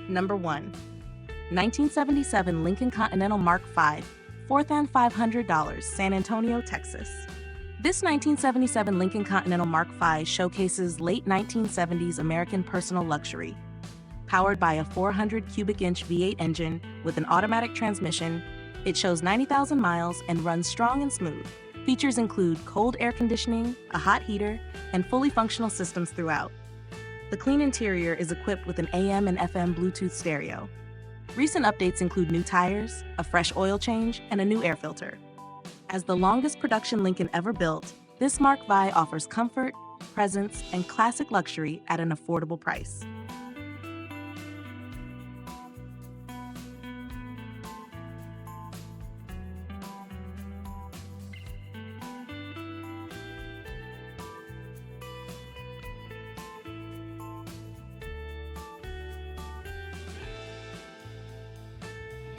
Number 1. 1977 Lincoln Continental Mark V, $4,500, San Antonio, Texas. This 1977 Lincoln Continental Mark V showcases late 1970s American personal luxury. Powered by a 400 cubic inch V8 engine with an automatic transmission, it shows 90,000 miles and runs strong and smooth. Features include cold air conditioning, a hot heater, and fully functional systems throughout. The clean interior is equipped with an AM and FM Bluetooth stereo. Recent updates include new tires, a fresh oil change, and a new air filter. As the longest production Lincoln ever built, this Mark V offers comfort, presence, and classic luxury at an affordable price.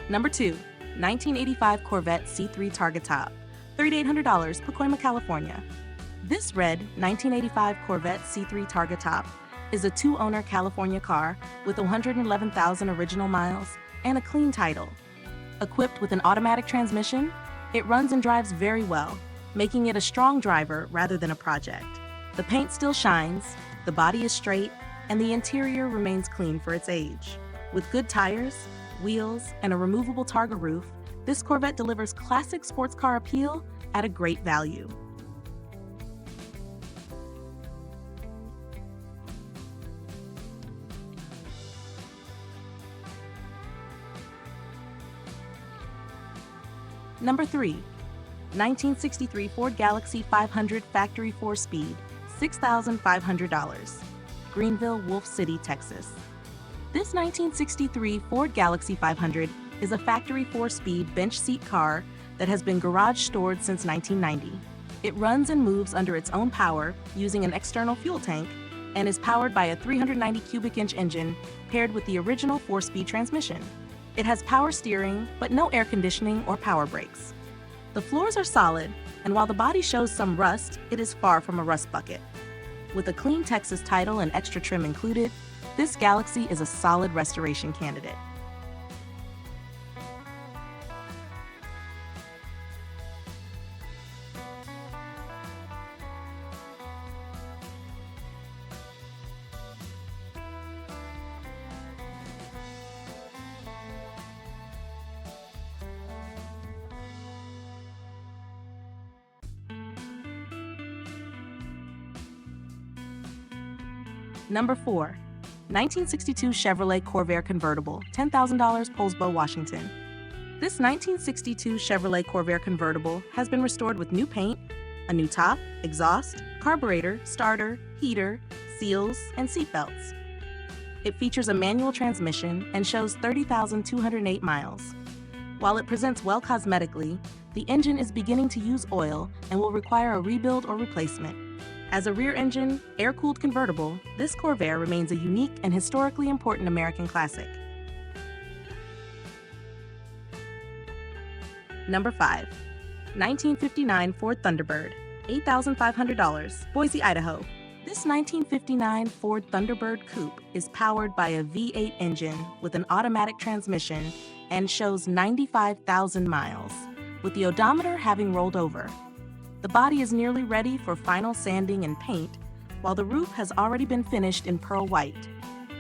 Number 2. 1985 Corvette C3 Targa Top, $3,800, Pacoima, California. This red 1985 Corvette C3 Targa Top is a two-owner California car with 111,000 original miles and a clean title. Equipped with an automatic transmission, it runs and drives very well, making it a strong driver rather than a project. The paint still shines, the body is straight, and the interior remains clean for its age. With good tires, wheels, and a removable targa roof, this Corvette delivers classic sports car appeal at a great value. Number 3. 1963 Ford Galaxy 500 Factory 4-Speed, $6,500, Greenville, Wolfe City, Texas. This 1963 Ford Galaxy 500 is a factory 4-speed bench seat car that has been garage stored since 1990. It runs and moves under its own power using an external fuel tank and is powered by a 390 cubic inch engine paired with the original 4-speed transmission. It has power steering, but no air conditioning or power brakes. The floors are solid, and while the body shows some rust, it is far from a rust bucket. With a clean Texas title and extra trim included, this Galaxy is a solid restoration candidate. Number 4. 1962 Chevrolet Corvair Convertible, $10,000, Poulsbo, Washington. This 1962 Chevrolet Corvair Convertible has been restored with new paint, a new top, exhaust, carburetor, starter, heater, seals, and seat belts. It features a manual transmission and shows 30,208 miles. While it presents well cosmetically, the engine is beginning to use oil and will require a rebuild or replacement. As a rear-engine, air-cooled convertible, this Corvair remains a unique and historically important American classic. Number 5. 1959 Ford Thunderbird, $8,500, Boise, Idaho. This 1959 Ford Thunderbird Coupe is powered by a V8 engine with an automatic transmission and shows 95,000 miles, with the odometer having rolled over. The body is nearly ready for final sanding and paint, while the roof has already been finished in pearl white.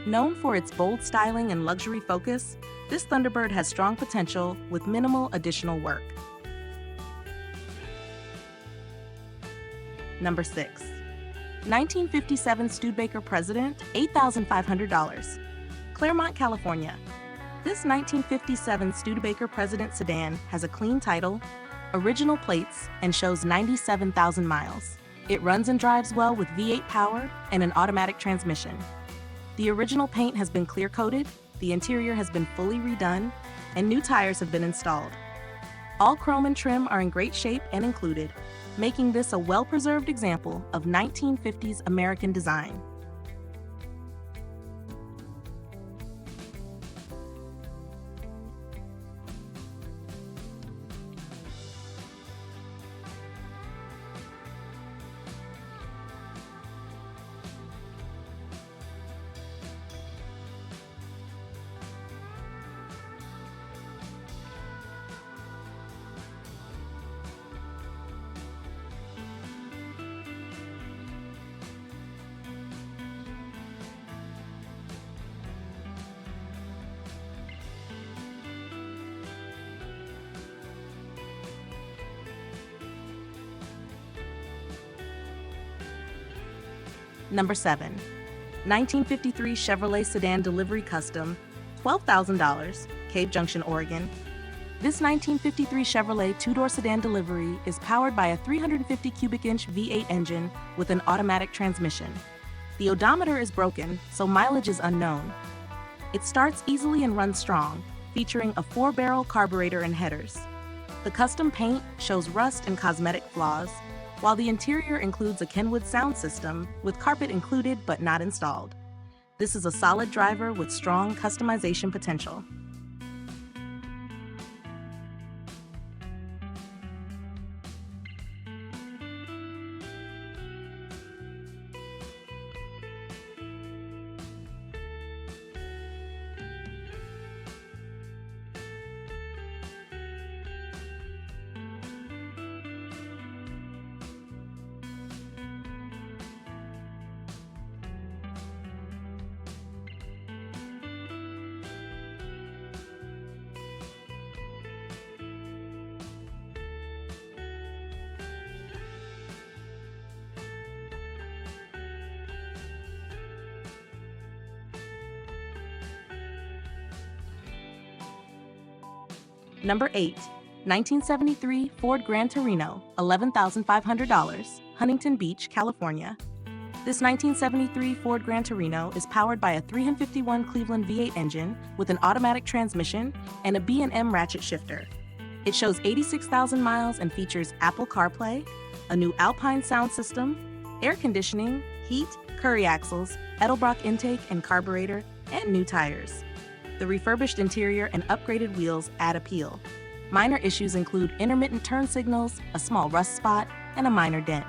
Known for its bold styling and luxury focus, this Thunderbird has strong potential with minimal additional work. Number 6. 1957 Studebaker President, $8,500, Claremont, California. This 1957 Studebaker President sedan has a clean title, original plates, and shows 97,000 miles. It runs and drives well with V8 power and an automatic transmission. The original paint has been clear-coated, the interior has been fully redone, and new tires have been installed. All chrome and trim are in great shape and included, making this a well-preserved example of 1950s American design. Number 7. 1953 Chevrolet Sedan Delivery Custom, $12,000, Cave Junction, Oregon. This 1953 Chevrolet two-door sedan delivery is powered by a 350 cubic inch V8 engine with an automatic transmission. The odometer is broken, so mileage is unknown. It starts easily and runs strong, featuring a 4-barrel carburetor and headers. The custom paint shows rust and cosmetic flaws, while the interior includes a Kenwood sound system with carpet included but not installed. This is a solid driver with strong customization potential. Number 8. 1973 Ford Gran Torino, $11,500, Huntington Beach, California. This 1973 Ford Gran Torino is powered by a 351 Cleveland V8 engine with an automatic transmission and a B&M ratchet shifter. It shows 86,000 miles and features Apple CarPlay, a new Alpine sound system, air conditioning, heat, Curry axles, Edelbrock intake and carburetor, and new tires. The refurbished interior and upgraded wheels add appeal. Minor issues include intermittent turn signals, a small rust spot, and a minor dent.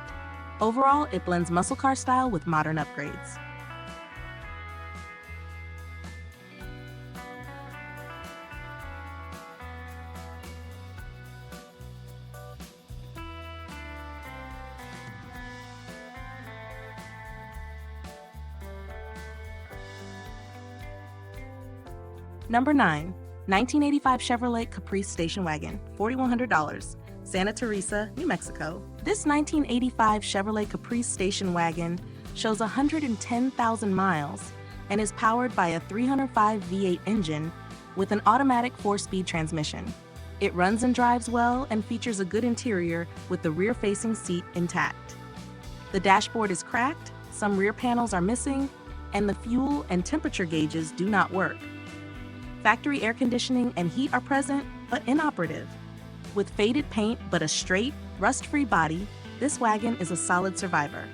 Overall, it blends muscle car style with modern upgrades. Number 9. 1985 Chevrolet Caprice Station Wagon, $4,100, Santa Teresa, New Mexico. This 1985 Chevrolet Caprice Station Wagon shows 110,000 miles and is powered by a 305 V8 engine with an automatic 4-speed transmission. It runs and drives well and features a good interior with the rear-facing seat intact. The dashboard is cracked, some rear panels are missing, and the fuel and temperature gauges do not work. Factory air conditioning and heat are present, but inoperative. With faded paint but a straight, rust-free body, this wagon is a solid survivor.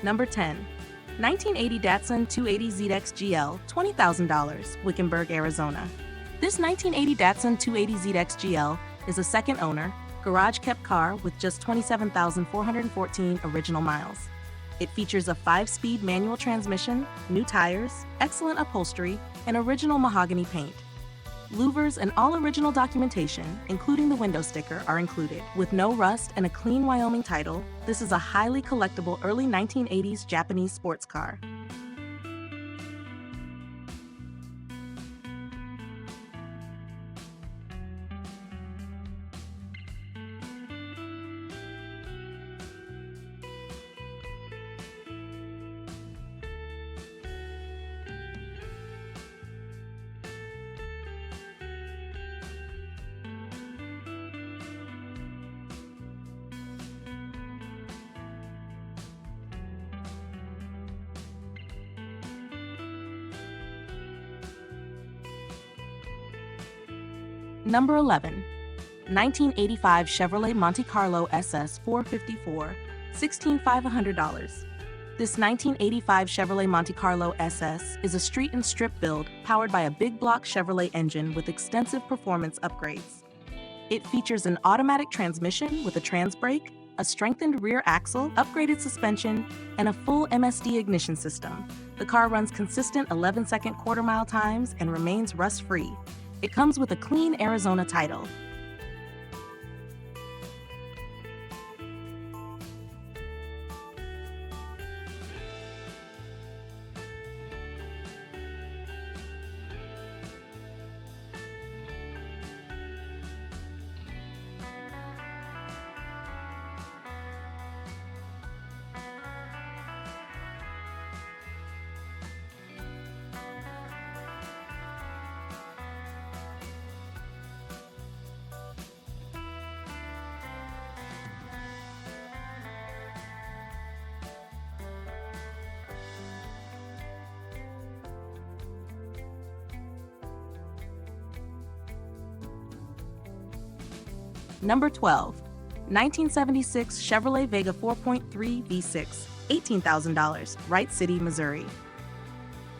Number 10. 1980 Datsun 280ZX GL, $20,000, Wickenburg, Arizona. This 1980 Datsun 280ZX GL is a second owner, garage-kept car with just 27,414 original miles. It features a 5-speed manual transmission, new tires, excellent upholstery, and original mahogany paint. Louvers and all original documentation, including the window sticker, are included. With no rust and a clean Wyoming title, this is a highly collectible early 1980s Japanese sports car. Number 11. 1985 Chevrolet Monte Carlo SS 454, $16,500. This 1985 Chevrolet Monte Carlo SS is a street and strip build powered by a big block Chevrolet engine with extensive performance upgrades. It features an automatic transmission with a trans brake, a strengthened rear axle, upgraded suspension, and a full MSD ignition system. The car runs consistent 11-second quarter-mile times and remains rust-free. It comes with a clean Arizona title. Number 12. 1976 Chevrolet VEGA 4.3 V6, $18,000, Wright City, Missouri.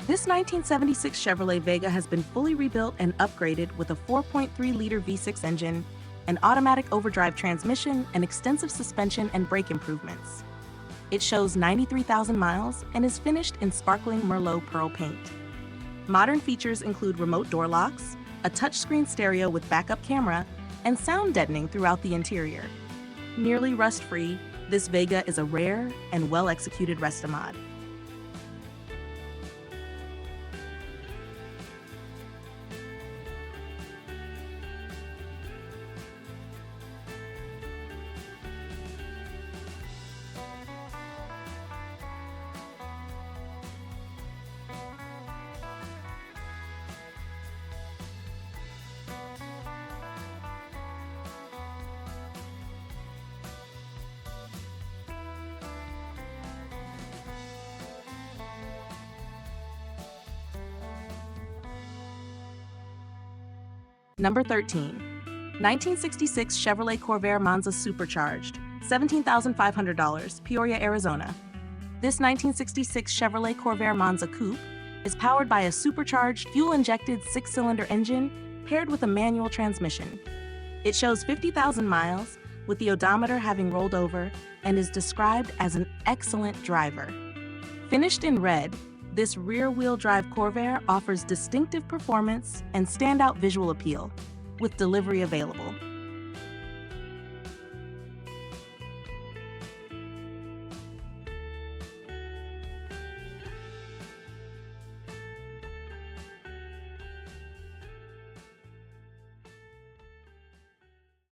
This 1976 Chevrolet VEGA has been fully rebuilt and upgraded with a 4.3-liter V6 engine, an automatic overdrive transmission, and extensive suspension and brake improvements. It shows 93,000 miles and is finished in sparkling Merlot pearl paint. Modern features include remote door locks, a touchscreen stereo with backup camera, and sound deadening throughout the interior. Nearly rust-free, this VEGA is a rare and well-executed restomod. Number 13. 1966 Chevrolet Corvair Monza Supercharged, $17,500, Peoria, Arizona. This 1966 Chevrolet Corvair Monza Coupe is powered by a supercharged, fuel-injected 6-cylinder engine paired with a manual transmission. It shows 50,000 miles, with the odometer having rolled over, and is described as an excellent driver. Finished in red, this rear-wheel drive Corvair offers distinctive performance and standout visual appeal, with delivery available.